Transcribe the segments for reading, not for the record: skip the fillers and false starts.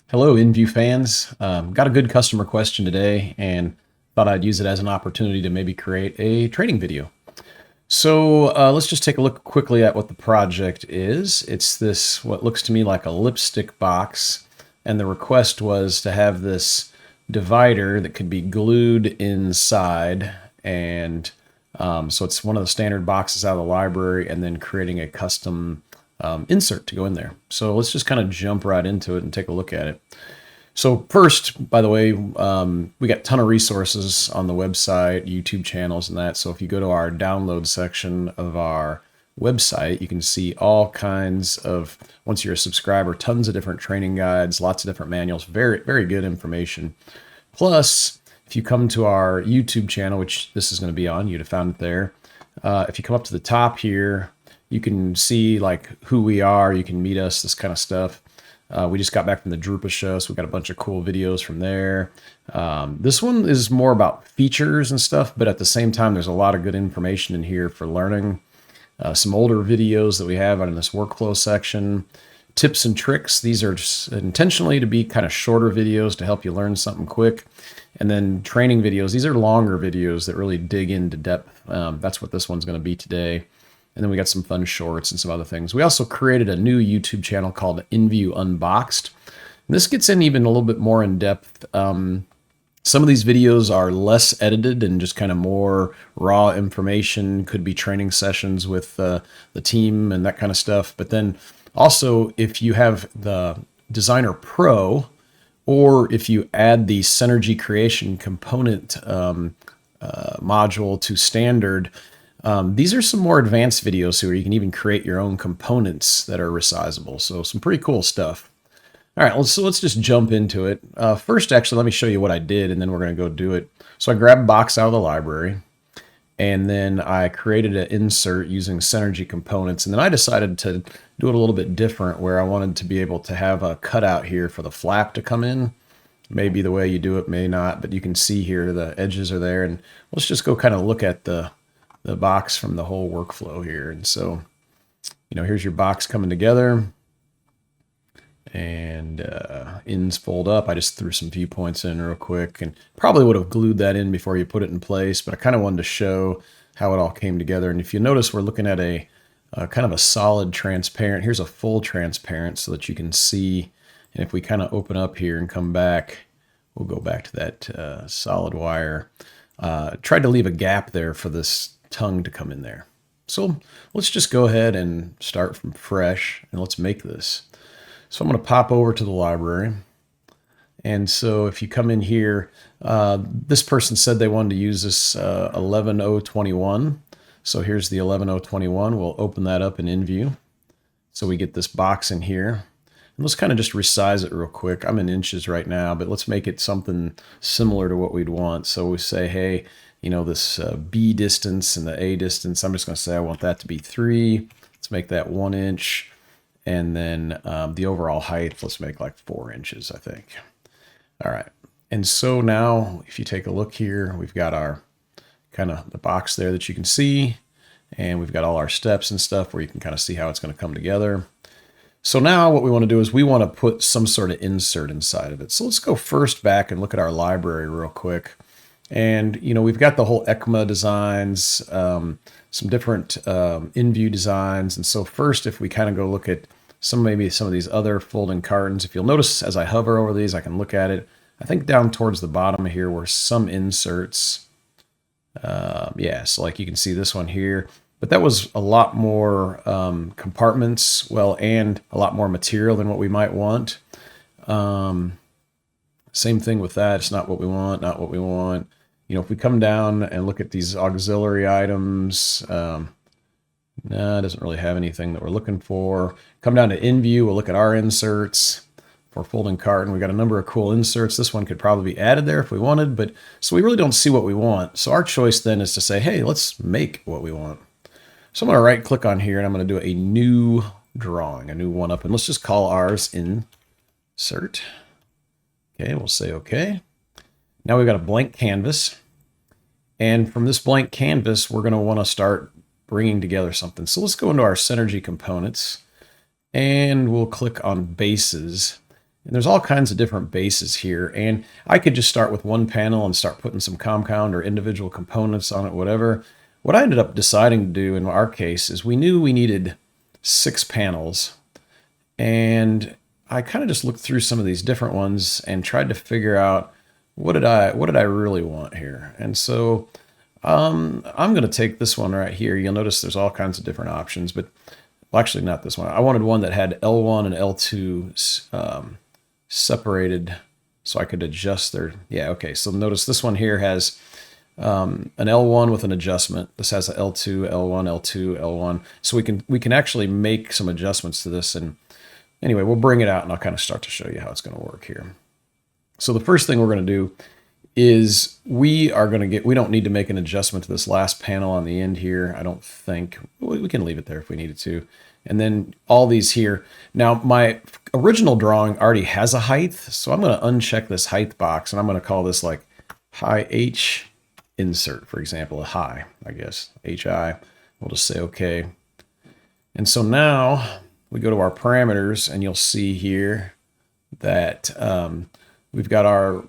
Hello, EngView fans. Got a good customer question today and thought I'd use it as an opportunity to maybe create a training video. So let's just take a look quickly at what the project is. It's this, what looks to me like a lipstick box, and the request was to have this divider that could be glued inside, and so it's one of the standard boxes out of the library, and then creating a custom insert to go in there. So let's just kind of jump right into it and take a look at it. So first, by the way, we got a ton of resources on the website, YouTube channels and that. So if you go to our download section of our website, you can see all kinds of, once you're a subscriber, tons of different training guides, lots of different manuals, very, very good information. Plus, if you come to our YouTube channel, which this is going to be on, you'd have found it there. If you come up to the top here, you can see like who we are, you can meet us, this kind of stuff. We just got back from the Drupa show, so we got a bunch of cool videos from there. This one is more about features and stuff, but at the same time, there's a lot of good information in here for learning. Some older videos that we have in this workflow section. Tips and tricks. These are just intentionally to be kind of shorter videos to help you learn something quick. And then training videos. These are longer videos that really dig into depth. That's what this one's going to be today. And then we got some fun shorts and some other things. We also created a new YouTube channel called EngView Unboxed. And this gets in even a little bit more in depth. Some of these videos are less edited and just kind of more raw information. Could be training sessions with the team and that kind of stuff. But then also, if you have the Designer Pro, or if you add the Synergy Creation component module to standard, these are some more advanced videos where you can even create your own components that are resizable. So some pretty cool stuff. All right, so let's just jump into it. First, actually, let me show you what I did, and then we're going to go do it. So I grabbed a box out of the library, and then I created an insert using Synergy components, and then I decided to do it a little bit different, where I wanted to be able to have a cutout here for the flap to come in. Maybe the way you do it, may not, but you can see here the edges are there, and let's just go kind of look at the box from the whole workflow here. And so, here's your box coming together, and ends fold up. I just threw some viewpoints in real quick, and probably would have glued that in before you put it in place, but I kind of wanted to show how it all came together. And if you notice, we're looking at a kind of a solid transparent. Here's a full transparent so that you can see. And if we kind of open up here and come back, we'll go back to that solid wire. Tried to leave a gap there for this tongue to come in there. So let's just go ahead and start from fresh, and let's make this. So I'm going to pop over to the library. And so if you come in here, this person said they wanted to use this 11021. So here's the 11021. We'll open that up in EngView. So we get this box in here. And let's kind of just resize it real quick. I'm in inches right now, but let's make it something similar to what we'd want. So we say, hey, this B distance and the A distance, I'm just going to say I want that to be 3. Let's make that 1 inch. And then the overall height, let's make like 4 inches, I think. All right. And so now if you take a look here, we've got our kind of the box there that you can see. And we've got all our steps and stuff where you can kind of see how it's going to come together. So now what we want to do is we want to put some sort of insert inside of it. So let's go first back and look at our library real quick. And, we've got the whole ECMA designs, some different EngView designs. And so first, if we kind of go look at maybe some of these other folding cartons, if you'll notice as I hover over these, I can look at it. I think down towards the bottom here were some inserts. Yeah, so like you can see this one here. But that was a lot more compartments, and a lot more material than what we might want. Same thing with that. It's not what we want, not what we want. If we come down and look at these auxiliary items, no, it doesn't really have anything that we're looking for. Come down to EngView, we'll look at our inserts for folding carton. We got a number of cool inserts. This one could probably be added there if we wanted, but so we really don't see what we want. So our choice then is to say, hey, let's make what we want. So I'm going to right click on here and I'm going to do a new drawing, a new one up, and let's just call ours insert. Okay, we'll say okay. Now we've got a blank canvas. And from this blank canvas, we're going to want to start bringing together something. So let's go into our Synergy components and we'll click on bases. And there's all kinds of different bases here. And I could just start with one panel and start putting some compound or individual components on it, whatever. What I ended up deciding to do in our case is we knew we needed 6 panels. And I kind of just looked through some of these different ones and tried to figure out what did I really want here. And so I'm going to take this one right here. You'll notice there's all kinds of different options, but well, actually not this one. I wanted one that had L1 and L2 separated so I could adjust their, yeah, okay. So notice this one here has an L1 with an adjustment. This has a L2, L1, L2, L1. So we can actually make some adjustments to this. And anyway, we'll bring it out and I'll kind of start to show you how it's going to work here. So the first thing we're going to do is we don't need to make an adjustment to this last panel on the end here. I don't think. We can leave it there if we needed to. And then all these here. Now my original drawing already has a height, so I'm going to uncheck this height box and I'm going to call this like high H insert, for example, a high, I guess, HI. We'll just say okay. And so now we go to our parameters and you'll see here that we've got our,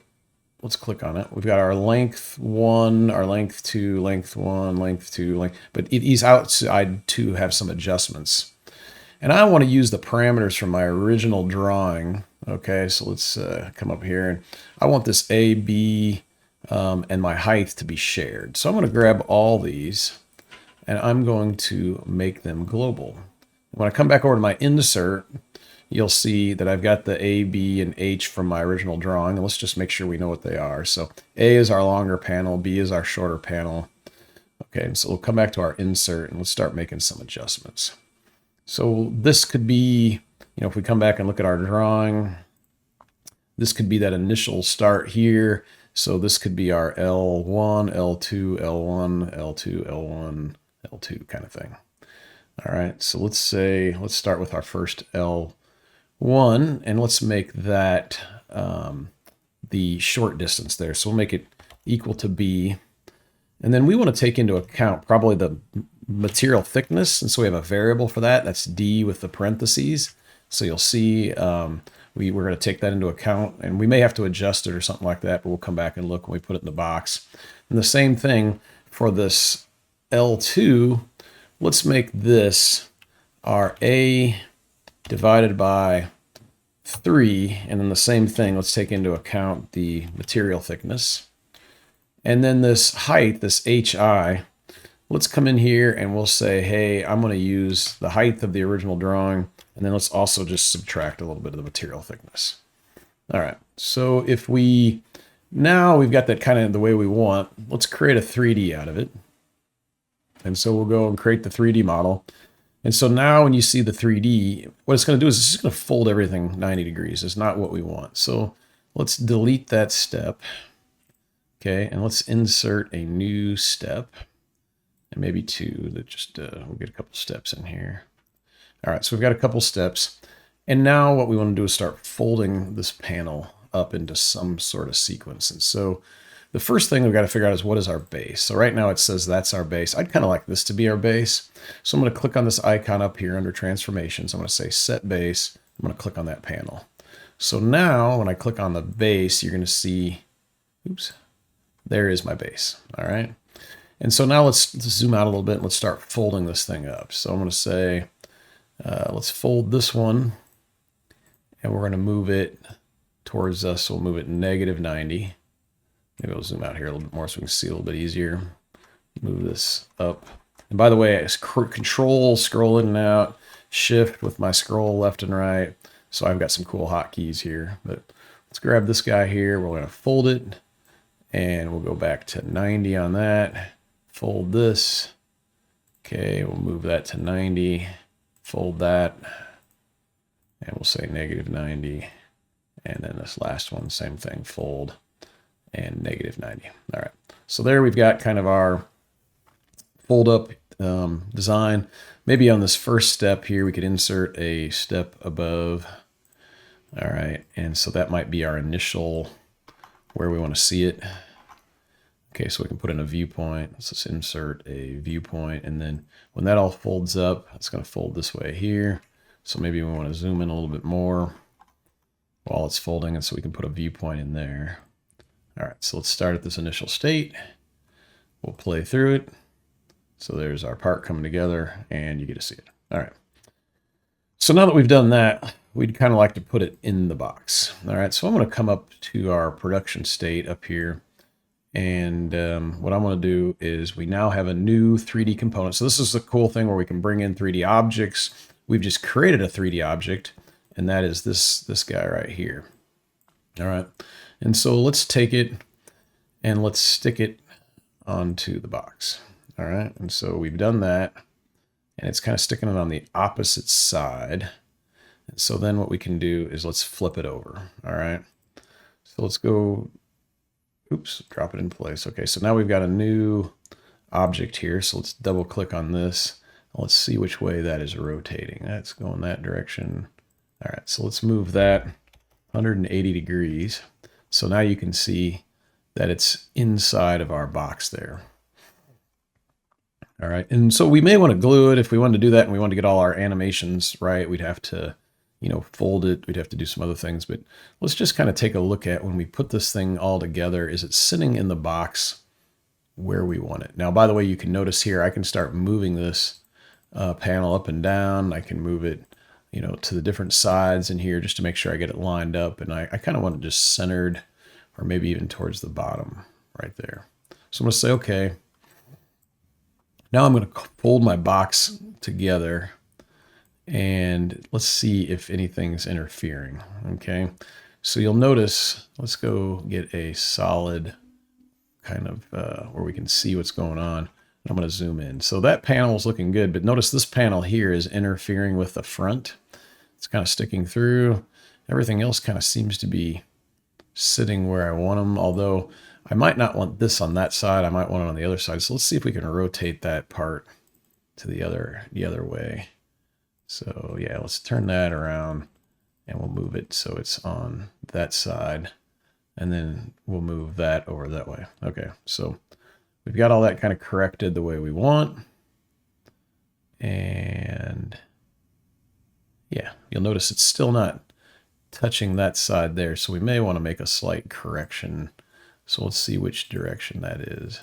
let's click on it. We've got our length 1, our length 2, length 1, length 2, length, but these outside two have some adjustments. And I want to use the parameters from my original drawing. Okay, so let's come up here. And I want this A, B, and my height to be shared. So I'm going to grab all these and I'm going to make them global. When I come back over to my insert, you'll see that I've got the A, B, and H from my original drawing. And let's just make sure we know what they are. So A is our longer panel, B is our shorter panel. Okay, so we'll come back to our insert and let's start making some adjustments. So this could be, if we come back and look at our drawing, this could be that initial start here. So this could be our L1, L2, L1, L2, L1, L2 kind of thing. All right, so let's start with our first L1 and let's make that the short distance there. So we'll make it equal to B. And then we want to take into account probably the material thickness. And so we have a variable for that. That's D with the parentheses. So you'll see we're going to take that into account and we may have to adjust it or something like that, but we'll come back and look when we put it in the box. And the same thing for this L2. Let's make this our A divided by 3. And then the same thing, let's take into account the material thickness. And then this height, this HI, let's come in here and we'll say, hey, I'm going to use the height of the original drawing. And then let's also just subtract a little bit of the material thickness. All right, so now we've got that kind of the way we want. Let's create a 3D out of it. And so we'll go and create the 3D model. And so now when you see the 3D, what it's going to do is it's just going to fold everything 90 degrees. It's not what we want. So let's delete that step. Okay, and let's insert a new step. And maybe 2 that just, we'll get a couple steps in here. All right, so we've got a couple steps. And now what we want to do is start folding this panel up into some sort of sequence. And so the first thing we've got to figure out is what is our base. So right now it says that's our base. I'd kind of like this to be our base. So I'm going to click on this icon up here under transformations. I'm going to say set base. I'm going to click on that panel. So now when I click on the base, you're going to see, oops, there is my base. All right. And so now let's zoom out a little bit and let's start folding this thing up. So I'm going to say, let's fold this one and we're going to move it towards us. So we'll move it -90. Maybe we'll zoom out here a little bit more so we can see a little bit easier. Move this up. And by the way, it's control, scroll in and out, shift with my scroll left and right. So I've got some cool hotkeys here, but let's grab this guy here. We're going to fold it and we'll go back to 90 on that. Fold this. Okay, we'll move that to 90. Fold that. And we'll say -90. And then this last one, same thing, fold and -90. All right. So there we've got kind of our fold up design. Maybe on this first step here, we could insert a step above. All right. And so that might be our initial where we want to see it. Okay, so we can put in a viewpoint. Let's just insert a viewpoint, and then when that all folds up, it's going to fold this way here. So maybe we want to zoom in a little bit more while it's folding, and so we can put a viewpoint in there. All right, so let's start at this initial state. We'll play through it. So there's our part coming together, and you get to see it. All right. So now that we've done that, we'd kind of like to put it in the box. All right, so I'm going to come up to our production state up here. And what I'm going to do is we now have a new 3D component. So this is the cool thing where we can bring in 3D objects. We've just created a 3D object, and that is this guy right here. All right. And so let's take it and let's stick it onto the box. All right. And so we've done that, and it's kind of sticking it on the opposite side. And so then what we can do is let's flip it over. All right. So let's go. Oops, drop it in place. Okay, so now we've got a new object here. So let's double click on this. Let's see which way that is rotating. That's going that direction. All right, so let's move that 180 degrees. So now you can see that it's inside of our box there. All right, and so we may want to glue it. If we wanted to do that and we want to get all our animations right, we'd have to, fold it. We'd have to do some other things, but let's just kind of take a look at when we put this thing all together, is it sitting in the box where we want it? Now, by the way, you can notice here, I can start moving this panel up and down. I can move it, to the different sides in here just to make sure I get it lined up. And I kind of want it just centered, or maybe even towards the bottom right there. So I'm going to say, okay. Now I'm going to fold my box together, and let's see if anything's interfering. Okay, so you'll notice, let's go get a solid kind of where we can see what's going on. I'm going to zoom in. So that panel is looking good, but notice this panel here is interfering with the front. It's kind of sticking through. Everything else kind of seems to be sitting where I want them, although I might not want this on that side. I might want it on the other side. So let's see if we can rotate that part to the other way. So yeah, let's turn that around and we'll move it so it's on that side, and then we'll move that over that way. Okay, so we've got all that kind of corrected the way we want. And yeah, you'll notice it's still not touching that side there. So we may want to make a slight correction. So let's see which direction that is.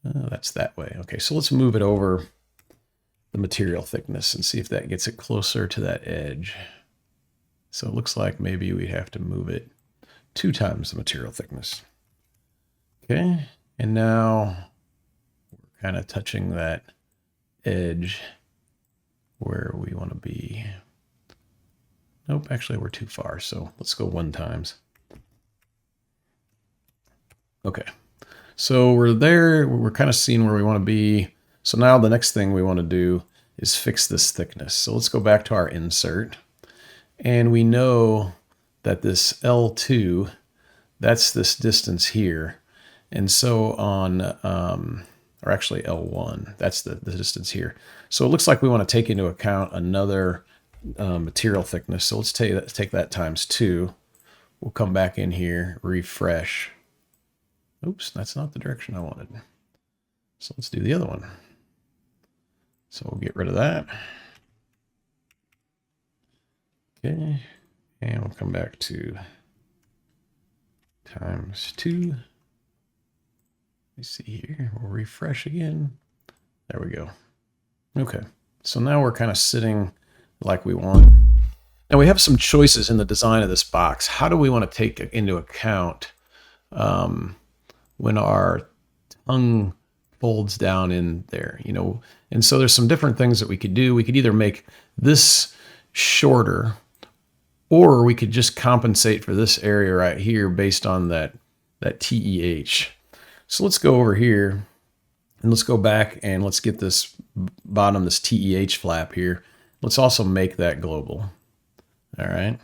That's that way. Okay, so let's move it over the material thickness and see if that gets it closer to that edge. So it looks like maybe we have to move it 2 times the material thickness. Okay, and now we're kind of touching that edge where we want to be. Nope, actually we're too far, so let's go 1 times. Okay, so we're there, we're kind of seeing where we want to be. So now the next thing we want to do is fix this thickness. So let's go back to our insert, and we know that this L2, that's this distance here. And so on, or actually L1, that's the distance here. So it looks like we want to take into account another material thickness. So let's take that times 2. We'll come back in here, refresh. Oops, that's not the direction I wanted. So let's do the other one. So we'll get rid of that. Okay, and we'll come back to times 2. Let me see here, we'll refresh again. There we go. Okay, so now we're kind of sitting like we want. Now we have some choices in the design of this box. How do we want to take into account when our tongue folds down in there, And so there's some different things that we could do. We could either make this shorter, or we could just compensate for this area right here based on that TEH. So let's go over here and let's go back and let's get this bottom, this TEH flap here. Let's also make that global. All right.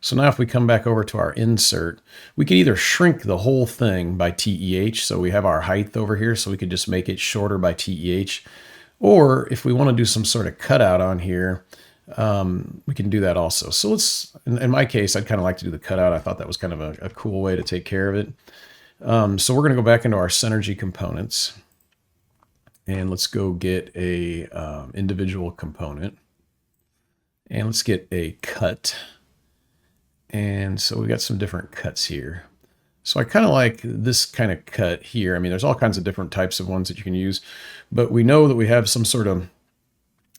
So now if we come back over to our insert, we can either shrink the whole thing by TEH. So we have our height over here, so we could just make it shorter by TEH. Or if we want to do some sort of cutout on here, we can do that also. So let's, in my case, I'd kind of like to do the cutout. I thought that was kind of a cool way to take care of it. So we're going to go back into our Synergy components, and let's go get a individual component, and let's get a cut. And so we got some different cuts here. So I kind of like this kind of cut here. I mean, there's all kinds of different types of ones that you can use, but we know that we have some sort of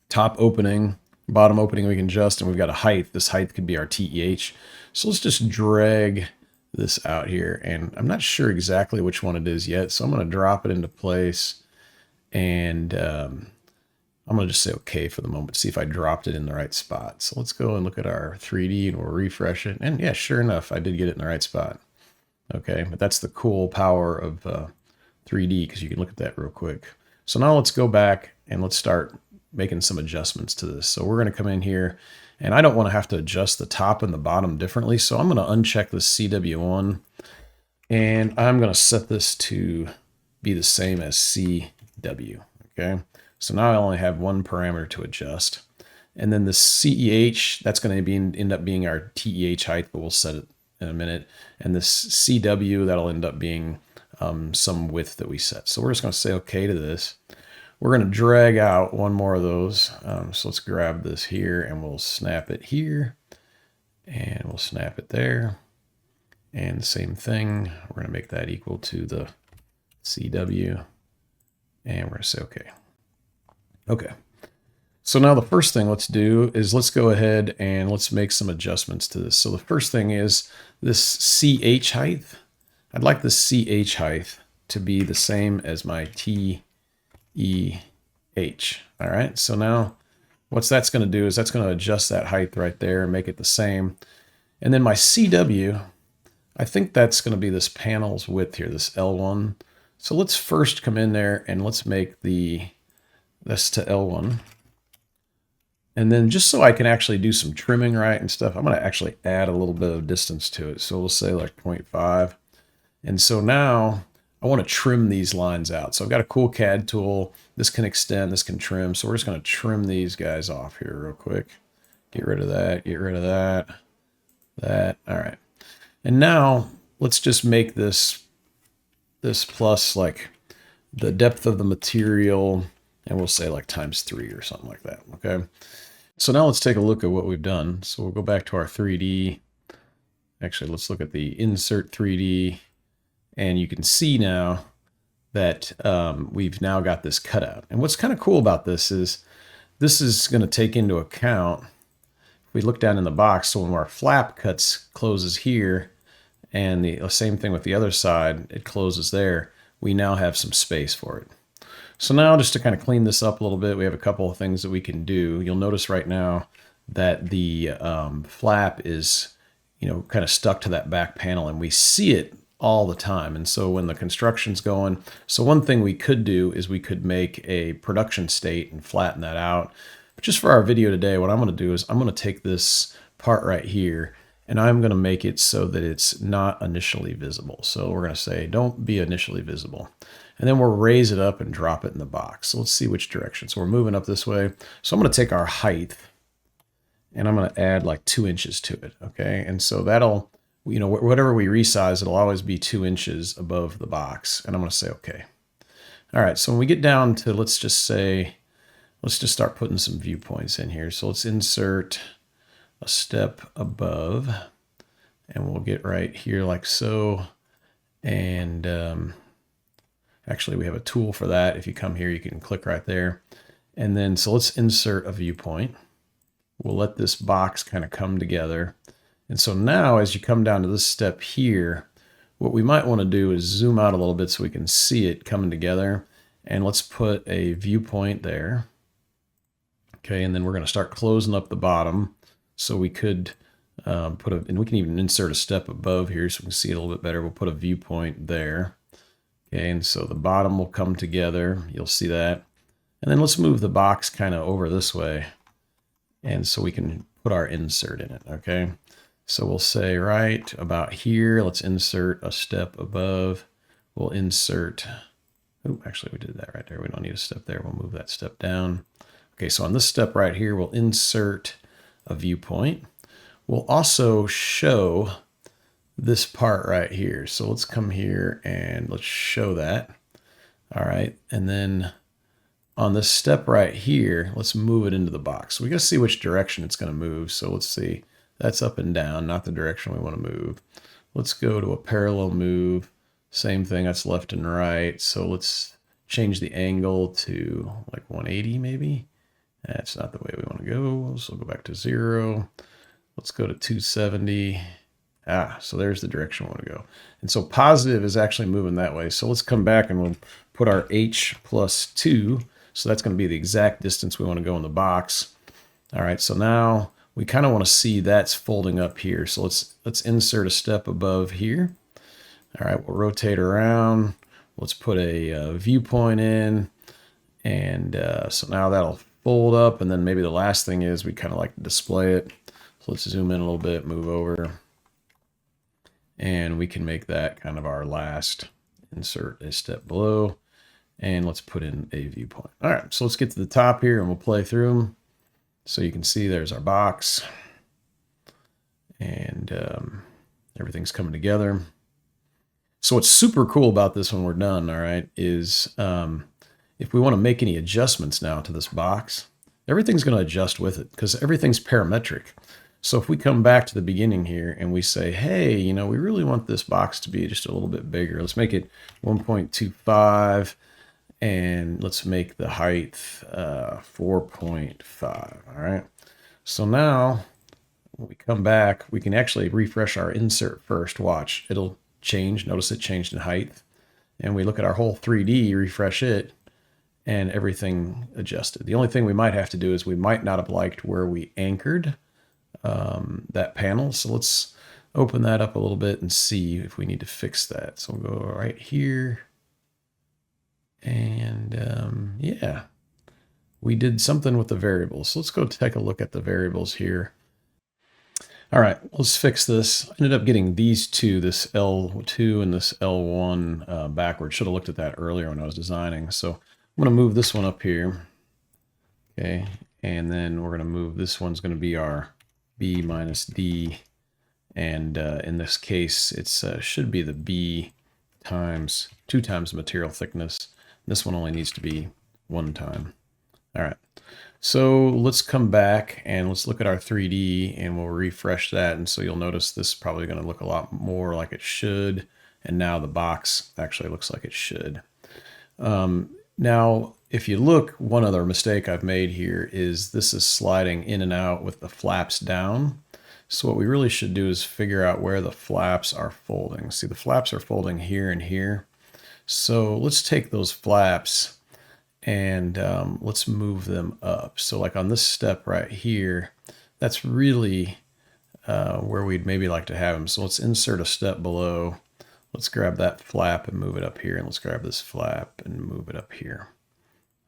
top opening, bottom opening we can adjust, and we've got a height. This height could be our TEH. So let's just drag this out here, and I'm not sure exactly which one it is yet, so I'm going to drop it into place, and I'm going to just say okay for the moment, see if I dropped it in the right spot. So let's go and look at our 3D, and we'll refresh it, and yeah, sure enough, I did get it in the right spot. Okay, but that's the cool power of 3D, because you can look at that real quick. So now let's go back and let's start making some adjustments to this. So we're going to come in here, and I don't want to have to adjust the top and the bottom differently. So I'm going to uncheck this CW1, and I'm going to set this to be the same as CW. Okay, so now I only have one parameter to adjust. And then the CEH, that's going to end up being our TEH height, but we'll set it in a minute. And this CW, that'll end up being some width that we set. So we're just going to say okay to this. We're going to drag out one more of those. So let's grab this here, and we'll snap it here, and we'll snap it there. And the same thing, we're going to make that equal to the CW, and we're going to say okay. Okay. So now the first thing let's do is let's go ahead and let's make some adjustments to this. So the first thing is this CH height. I'd like the CH height to be the same as my TEH. All right, so now what that's going to do is that's going to adjust that height right there and make it the same. And then my CW, I think that's going to be this panel's width here, this L1. So let's first come in there and let's make this to L1. And then just so I can actually do some trimming right and stuff, I'm going to actually add a little bit of distance to it. So we'll say like 0.5. And so now I want to trim these lines out. So I've got a cool CAD tool. This can extend, this can trim. So we're just going to trim these guys off here real quick. Get rid of that, get rid of that, that. All right. And now let's just make this plus like the depth of the material, and we'll say like ×3 or something like that. Okay. So now let's take a look at what we've done. So we'll go back to our 3D. Actually, let's look at the insert 3D. And you can see now that we've now got this cutout. And what's kind of cool about this is going to take into account, if we look down in the box, so when our flap closes here, and the same thing with the other side, it closes there, we now have some space for it. So now just to kind of clean this up a little bit, we have a couple of things that we can do. You'll notice right now that the flap is, kind of stuck to that back panel, and we see it all the time. And so when the construction's going, so one thing we could do is we could make a production state and flatten that out. But just for our video today, what I'm going to do is I'm going to take this part right here, and I'm going to make it so that it's not initially visible. So we're going to say, don't be initially visible. And then we'll raise it up and drop it in the box. So let's see which direction. So we're moving up this way. So I'm going to take our height, and I'm going to add like 2 inches to it. Okay. And so that'll, whatever we resize, it'll always be 2 inches above the box. And I'm going to say, okay. All right. So when we get down to, let's just start putting some viewpoints in here. So let's insert a step above, and we'll get right here like so. And actually we have a tool for that. If you come here, you can click right there. And then, so let's insert a viewpoint. We'll let this box kind of come together. And so now as you come down to this step here, what we might want to do is zoom out a little bit so we can see it coming together. And let's put a viewpoint there. Okay, and then we're going to start closing up the bottom. So we could and we can even insert a step above here so we can see it a little bit better. We'll put a viewpoint there. Okay, and so the bottom will come together. You'll see that. And then let's move the box kind of over this way. And so we can put our insert in it, okay? So we'll say right about here, let's insert a step above. We'll insert, oh, actually we did that right there. We don't need a step there. We'll move that step down. Okay, so on this step right here, we'll insert a viewpoint. We'll also show this part right here. So let's come here and let's show that. All right, and then on this step right here, let's move it into the box. So we got to see which direction it's going to move. So let's see, that's up and down, not the direction we want to move. Let's go to a parallel move. Same thing, that's left and right. So let's change the angle to like 180 maybe. That's not the way we want to go. So we'll go back to 0. Let's go to 270. So there's the direction we want to go. And so positive is actually moving that way. So let's come back and we'll put our h plus 2. So that's going to be the exact distance we want to go in the box. All right, so now we kind of want to see that's folding up here. So let's insert a step above here. All right, we'll rotate around. Let's put a viewpoint in. And so now that'll fold up. And then maybe the last thing is we kind of like to display it. So let's zoom in a little bit, move over. And we can make that kind of our last. Insert a step below. And let's put in a viewpoint. All right, so let's get to the top here and we'll play through them. So you can see there's our box. And everything's coming together. So what's super cool about this when we're done, all right, is if we want to make any adjustments now to this box, everything's going to adjust with it because everything's parametric. So if we come back to the beginning here and we say, hey, you know, we really want this box to be just a little bit bigger. Let's make it 1.25 and let's make the height 4.5. All right. So now when we come back, we can actually refresh our insert first. Watch, it'll change. Notice it changed in height. And we look at our whole 3D, refresh it, and everything adjusted. The only thing we might have to do is we might not have liked where we anchored that panel. So let's open that up a little bit and see if we need to fix that. So we'll go right here. And yeah, we did something with the variables. So let's go take a look at the variables here. All right, let's fix this. I ended up getting these two, this L2 and this L1 backwards. Should have looked at that earlier when I was designing. So I'm going to move this one up here. Okay, and then we're going to move this one's going to be our B minus D. And in this case, it's should be the B times 2 times the material thickness. This one only needs to be 1 time. All right. So let's come back and let's look at our 3D and we'll refresh that. And so you'll notice this is probably going to look a lot more like it should. And now the box actually looks like it should. Now, if you look, one other mistake I've made here is this is sliding in and out with the flaps down. So what we really should do is figure out where the flaps are folding. See, the flaps are folding here and here. So let's take those flaps and let's move them up. So like on this step right here, that's really where we'd maybe like to have them. So let's insert a step below. Let's grab that flap and move it up here. And let's grab this flap and move it up here.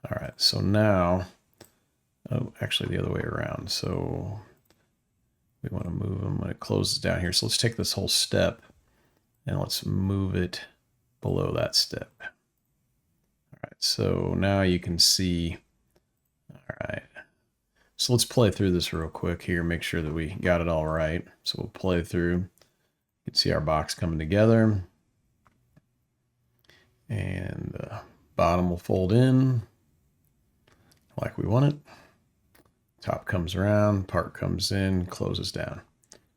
All right, so now, oh, actually the other way around. So we want to move them when it closes down here. So let's take this whole step and let's move it below that step. All right, so now you can see, all right. So let's play through this real quick here, make sure that we got it all right. So we'll play through. You can see our box coming together. And the bottom will fold in like we want it. Top comes around, part comes in, closes down.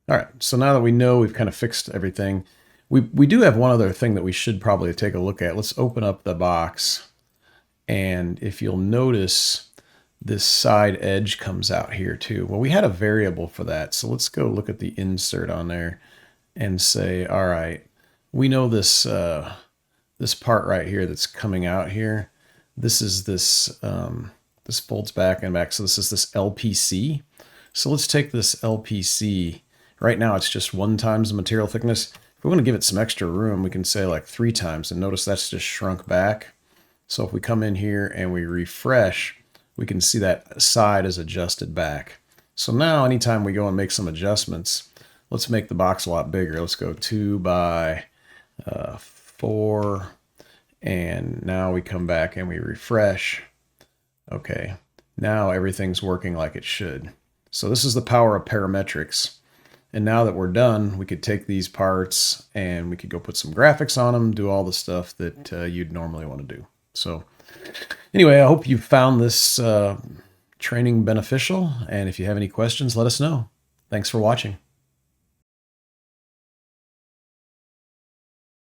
All right, so now that we know we've kind of fixed everything, we do have one other thing that we should probably take a look at. Let's open up the box. And if you'll notice, this side edge comes out here too. Well, we had a variable for that. So let's go look at the insert on there and say, all right, we know this, this part right here that's coming out here. This is this, this folds back and back. So this is this LPC. So let's take this LPC. Right now it's just 1 times the material thickness. If we want to give it some extra room, we can say like 3 times, and notice that's just shrunk back. So if we come in here and we refresh, we can see that side is adjusted back. So now anytime we go and make some adjustments, let's make the box a lot bigger. Let's go 2 by 4. And now we come back and we refresh. Okay, now everything's working like it should. So this is the power of parametrics. And now that we're done, we could take these parts and we could go put some graphics on them, do all the stuff that you'd normally want to do. So anyway, I hope you found this training beneficial. And if you have any questions, let us know. Thanks for watching.